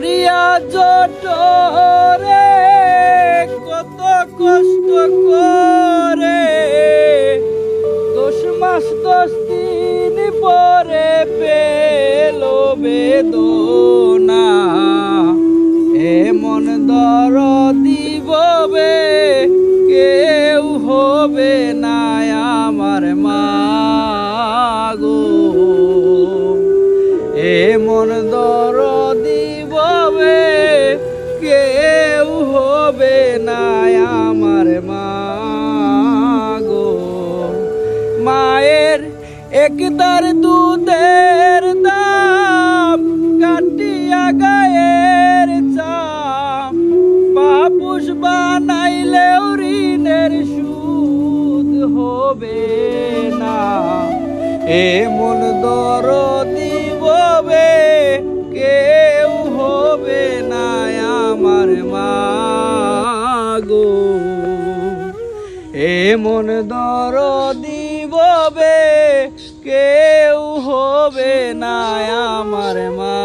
করিয়া জঠরে কত কষ্ট করে 10 মাস 10 দিন পরে পেল বেদনা এমন দরদি ববে কেউ হবে না আমার মা গো এমন দরদি ববে কেউ হবে না আমার মা গো মায়ের একদার দুধের দাম কাটিয়া গায়ের চাম পাপুষ বানাইলেও ঋণের সুদ হবে না এমন দরদি ববে কেউ হবে না আমার মা গো এমন দরদি ববে কেউ হবে না আমার মা